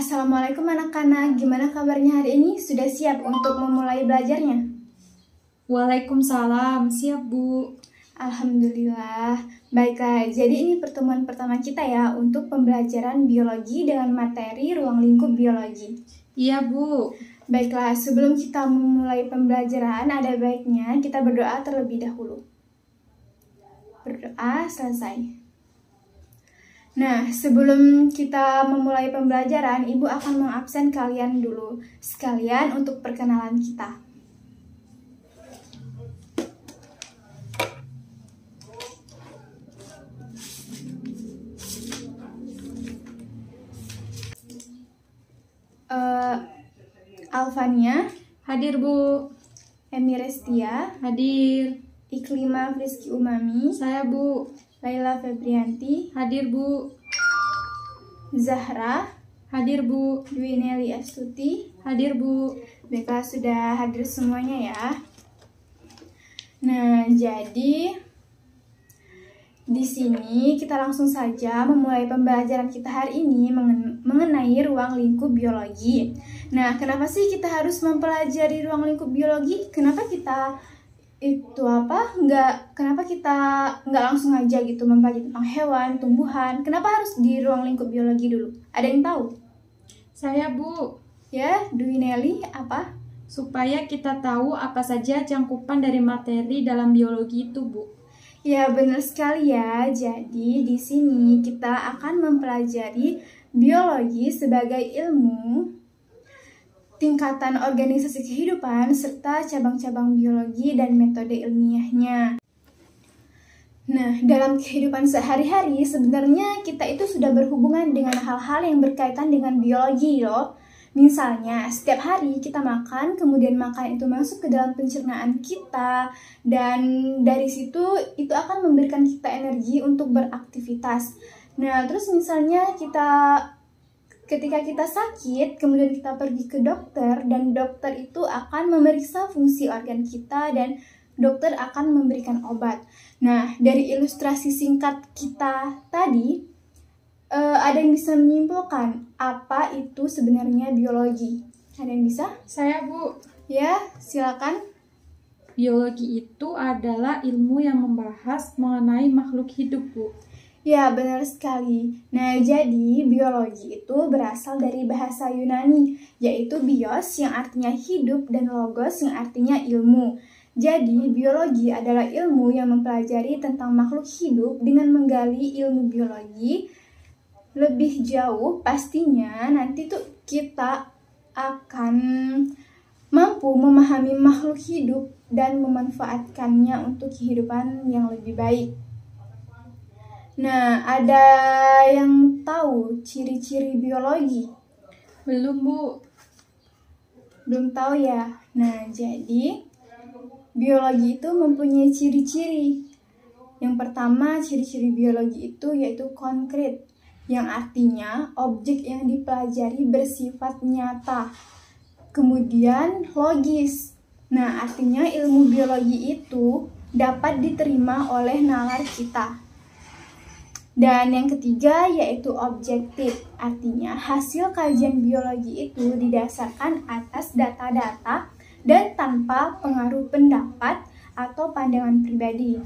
Assalamualaikum anak-anak, gimana kabarnya hari ini? Sudah siap untuk memulai belajarnya? Waalaikumsalam, siap Bu. Alhamdulillah. Baiklah, jadi ini pertemuan pertama kita ya untuk pembelajaran biologi dengan materi ruang lingkup biologi. Iya Bu. Baiklah, sebelum kita memulai pembelajaran, ada baiknya kita berdoa terlebih dahulu. Berdoa selesai. Nah, sebelum kita memulai pembelajaran, Ibu akan mengabsen kalian dulu, sekalian untuk perkenalan kita. Alfania, Hadir Bu. Emirestia, Hadir. Iklima Friski Umami, Saya Bu. Laila Febrianti, Hadir Bu. Zahra, Hadir Bu. Dwi Nelly Astuti. Hadir Bu. Baiklah, sudah hadir semuanya ya. Nah, jadi di sini kita langsung saja memulai pembelajaran kita hari ini mengenai ruang lingkup biologi. Nah, kenapa sih kita harus mempelajari ruang lingkup biologi? Kenapa kita nggak langsung aja gitu mempelajari tentang hewan, tumbuhan? Kenapa harus di ruang lingkup biologi dulu? Ada yang tahu? Saya Bu. Ya, Dwi Nelly apa? Supaya kita tahu apa saja cangkupan dari materi dalam biologi itu Bu. Ya, benar sekali ya. Jadi di sini kita akan mempelajari biologi sebagai ilmu tingkatan organisasi kehidupan, serta cabang-cabang biologi dan metode ilmiahnya. Nah, dalam kehidupan sehari-hari, sebenarnya kita itu sudah berhubungan dengan hal-hal yang berkaitan dengan biologi loh. Misalnya, setiap hari kita makan, kemudian makan itu masuk ke dalam pencernaan kita, dan dari situ itu akan memberikan kita energi untuk beraktivitas. Nah, terus misalnya ketika kita sakit, kemudian kita pergi ke dokter, dan dokter itu akan memeriksa fungsi organ kita, dan dokter akan memberikan obat. Nah, dari ilustrasi singkat kita tadi, ada yang bisa menyimpulkan apa itu sebenarnya biologi? Ada yang bisa? Saya Bu. Ya, silakan. Biologi itu adalah ilmu yang membahas mengenai makhluk hidup Bu. Ya, benar sekali. Nah, jadi biologi itu berasal dari bahasa Yunani, yaitu bios yang artinya hidup dan logos yang artinya ilmu. Jadi, biologi adalah ilmu yang mempelajari tentang makhluk hidup dengan menggali ilmu biologi lebih jauh. Pastinya nanti tuh kita akan mampu memahami makhluk hidup dan memanfaatkannya untuk kehidupan yang lebih baik. Nah, ada yang tahu ciri-ciri biologi? Belum Bu. Belum tahu ya? Nah, jadi biologi itu mempunyai ciri-ciri. Yang pertama, ciri-ciri biologi itu yaitu konkret, yang artinya objek yang dipelajari bersifat nyata. Kemudian logis. Nah, artinya ilmu biologi itu dapat diterima oleh nalar kita. Dan yang ketiga yaitu objektif, artinya hasil kajian biologi itu didasarkan atas data-data dan tanpa pengaruh pendapat atau pandangan pribadi.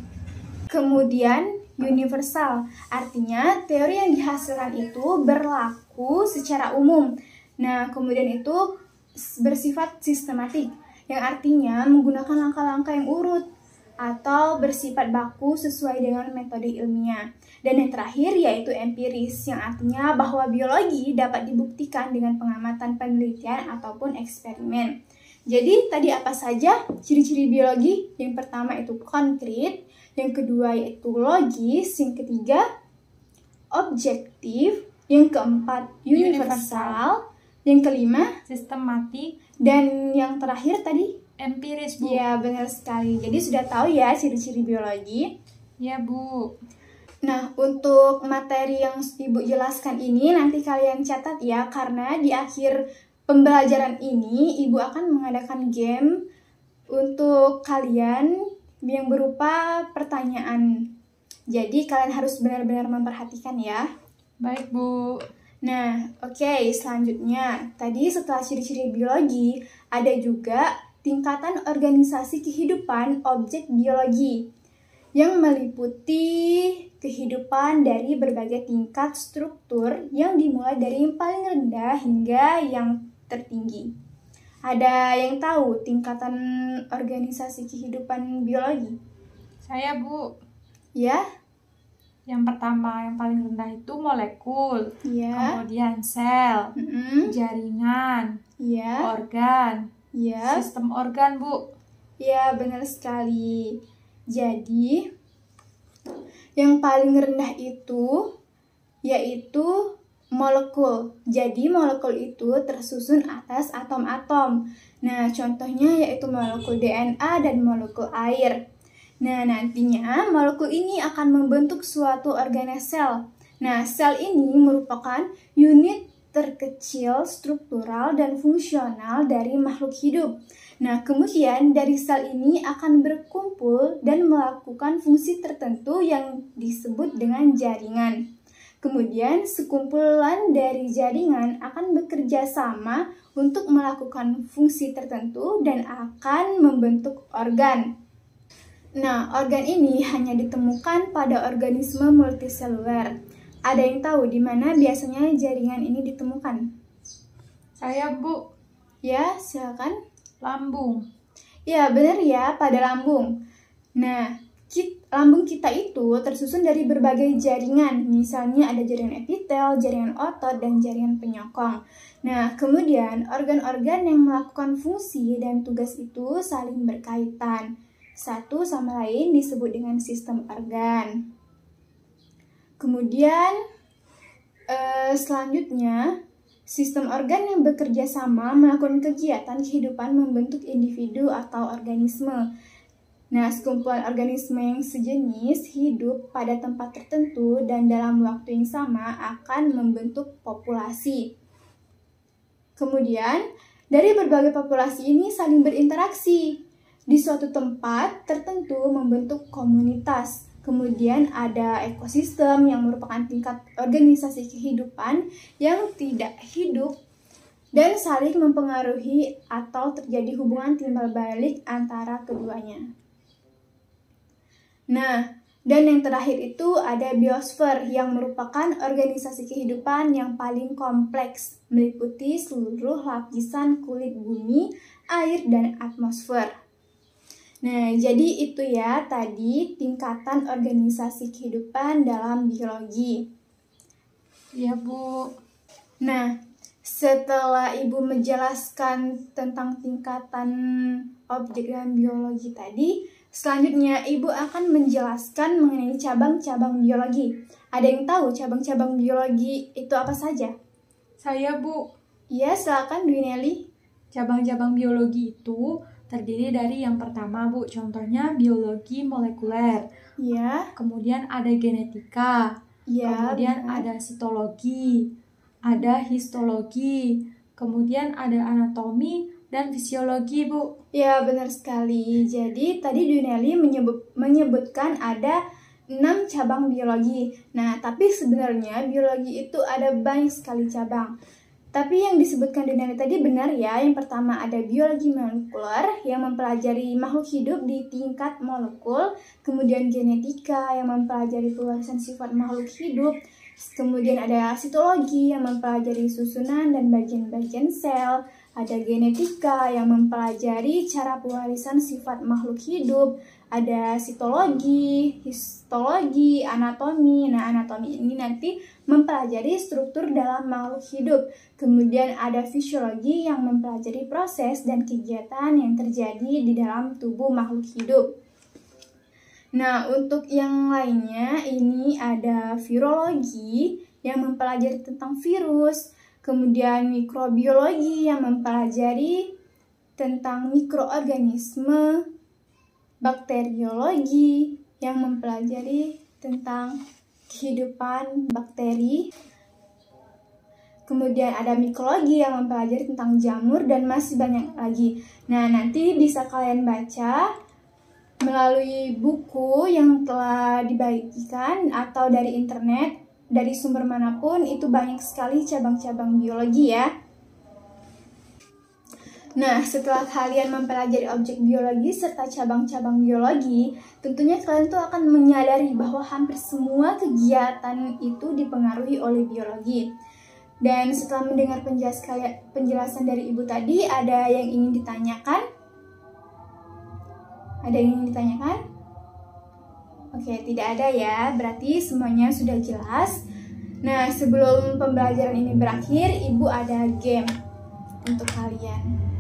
Kemudian universal, artinya teori yang dihasilkan itu berlaku secara umum. Nah, kemudian itu bersifat sistematik, yang artinya menggunakan langkah-langkah yang urut atau bersifat baku sesuai dengan metode ilmiah. Dan yang terakhir yaitu empiris, yang artinya bahwa biologi dapat dibuktikan dengan pengamatan, penelitian, ataupun eksperimen. Jadi tadi apa saja ciri-ciri biologi? Yang pertama itu konkret, yang kedua yaitu logis, yang ketiga objektif, yang keempat universal, yang kelima sistematik, dan yang terakhir tadi empiris Bu. Ya, benar sekali. Jadi sudah tahu ya ciri-ciri biologi? Ya Bu. Nah, untuk materi yang Ibu jelaskan ini nanti kalian catat ya, karena di akhir pembelajaran ini Ibu akan mengadakan game untuk kalian yang berupa pertanyaan. Jadi kalian harus benar-benar memperhatikan ya. Baik Bu. Nah, oke, selanjutnya. Tadi setelah ciri-ciri biologi, ada juga tingkatan organisasi kehidupan objek biologi yang meliputi kehidupan dari berbagai tingkat struktur yang dimulai dari yang paling rendah hingga yang tertinggi. Ada yang tahu tingkatan organisasi kehidupan biologi? Saya, Bu. Ya? Yang pertama, yang paling rendah itu molekul, Ya. kemudian sel, jaringan, Ya. organ, Ya. sistem organ, Bu. Ya, benar sekali. Jadi, yang paling rendah itu yaitu molekul. Jadi, molekul itu tersusun atas atom-atom. Nah, contohnya yaitu molekul DNA dan molekul air. Nah, nantinya molekul ini akan membentuk suatu organel. Nah, sel ini merupakan unit terkecil struktural dan fungsional dari makhluk hidup. Nah, kemudian dari sel ini akan berkumpul dan melakukan fungsi tertentu yang disebut dengan jaringan. Kemudian, sekumpulan dari jaringan akan bekerja sama untuk melakukan fungsi tertentu dan akan membentuk organ. Nah, organ ini hanya ditemukan pada organisme multiseluler. Ada yang tahu di mana biasanya jaringan ini ditemukan? Saya, Bu. Ya, silakan. Lambung. Ya, benar ya, pada lambung. Nah, lambung kita itu tersusun dari berbagai jaringan. Misalnya ada jaringan epitel, jaringan otot, dan jaringan penyokong. Nah, kemudian organ-organ yang melakukan fungsi dan tugas itu saling berkaitan. Satu sama lain disebut dengan sistem organ. Kemudian selanjutnya, sistem organ yang bekerja sama melakukan kegiatan kehidupan membentuk individu atau organisme. Nah, sekumpulan organisme yang sejenis hidup pada tempat tertentu dan dalam waktu yang sama akan membentuk populasi. Kemudian, dari berbagai populasi ini saling berinteraksi. Di suatu tempat tertentu membentuk komunitas. Kemudian ada ekosistem yang merupakan tingkat organisasi kehidupan yang tidak hidup dan saling mempengaruhi atau terjadi hubungan timbal balik antara keduanya. Nah, dan yang terakhir itu ada biosfer yang merupakan organisasi kehidupan yang paling kompleks, meliputi seluruh lapisan kulit bumi, air, dan atmosfer. Nah, jadi itu ya tadi tingkatan organisasi kehidupan dalam biologi. Iya, Bu. Nah, setelah Ibu menjelaskan tentang tingkatan objek dalam biologi tadi, selanjutnya Ibu akan menjelaskan mengenai cabang-cabang biologi. Ada yang tahu cabang-cabang biologi itu apa saja? Saya, Bu. Iya, silakan Dwi Nelly. Cabang-cabang biologi itu terdiri dari yang pertama, Bu, contohnya biologi molekuler. Iya. Kemudian ada genetika. Iya. Kemudian ada sitologi, ada histologi, kemudian ada anatomi dan fisiologi, Bu. Ya, benar sekali. Jadi tadi Dunelli menyebutkan ada 6 cabang biologi. Nah, tapi sebenarnya biologi itu ada banyak sekali cabang. Tapi yang disebutkan Dunelli tadi benar ya. Yang pertama ada biologi molekuler yang mempelajari makhluk hidup di tingkat molekul. Kemudian genetika yang mempelajari pewarisan sifat makhluk hidup. Kemudian ada sitologi yang mempelajari susunan dan bagian-bagian sel. Ada genetika yang mempelajari cara pewarisan sifat makhluk hidup. Ada sitologi, histologi, anatomi. Nah, anatomi ini nanti mempelajari struktur dalam makhluk hidup. Kemudian ada fisiologi yang mempelajari proses dan kegiatan yang terjadi di dalam tubuh makhluk hidup. Nah, untuk yang lainnya ini ada virologi yang mempelajari tentang virus. Kemudian mikrobiologi yang mempelajari tentang mikroorganisme. Bakteriologi yang mempelajari tentang kehidupan bakteri. Kemudian ada mikologi yang mempelajari tentang jamur dan masih banyak lagi. Nah, nanti bisa kalian baca melalui buku yang telah dibagikan atau dari internet. dari sumber manapun, itu banyak sekali cabang-cabang biologi ya. Nah, setelah kalian mempelajari objek biologi serta cabang-cabang biologi, tentunya kalian tuh akan menyadari bahwa hampir semua kegiatan itu dipengaruhi oleh biologi. Dan setelah mendengar penjelasan dari Ibu tadi, ada yang ingin ditanyakan? Ada yang ingin ditanyakan? Oke, tidak ada ya. Berarti semuanya sudah jelas. Nah, sebelum pembelajaran ini berakhir, Ibu ada game untuk kalian.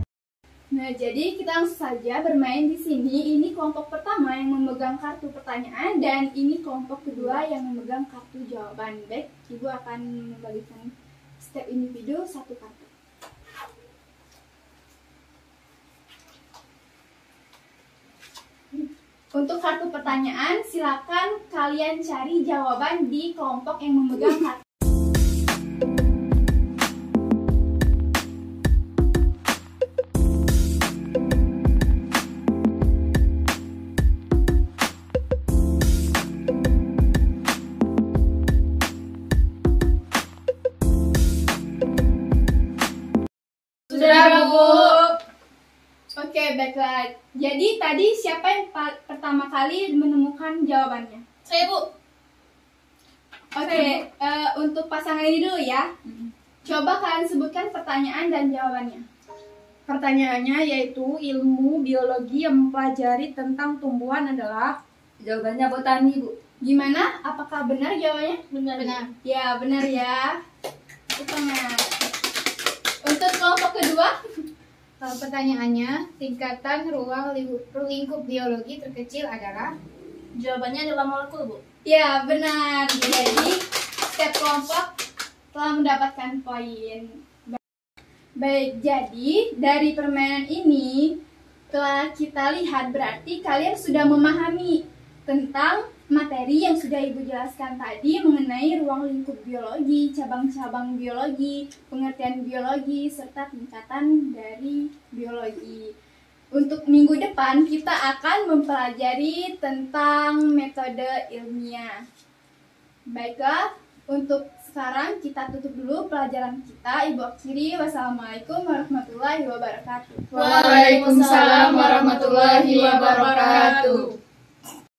Nah, jadi kita langsung saja bermain di sini. Ini kelompok pertama yang memegang kartu pertanyaan dan ini kelompok kedua yang memegang kartu jawaban. Baik, Ibu akan membagikan setiap individu satu kartu. Untuk kartu pertanyaan, silakan kalian cari jawaban di kelompok yang memegang kartu. Sudah, Bu. Oke, baiklah. Jadi tadi siapa yang pertama kali menemukan jawabannya? Saya, Bu. Oke, untuk pasangan ini dulu ya. Coba kalian sebutkan pertanyaan dan jawabannya. Pertanyaannya yaitu ilmu biologi yang mempelajari tentang tumbuhan adalah. Jawabannya botani, Bu. Gimana? Apakah benar jawabannya? Benar. Ya, benar ya. Hitungan. Untuk kelompok kedua, Pertanyaannya, tingkatan ruang lingkup biologi terkecil adalah? Jawabannya adalah molekul, Bu. ya benar. Jadi setiap kelompok telah mendapatkan poin. Baik, jadi dari permainan ini telah kita lihat berarti kalian sudah memahami tentang materi yang sudah Ibu jelaskan tadi mengenai ruang lingkup biologi, cabang-cabang biologi, pengertian biologi, serta tingkatan dari biologi. Untuk minggu depan kita akan mempelajari tentang metode ilmiah. Baiklah, untuk sekarang kita tutup dulu pelajaran kita. Ibu akhiri. Wassalamualaikum warahmatullahi wabarakatuh. Waalaikumsalam warahmatullahi wabarakatuh.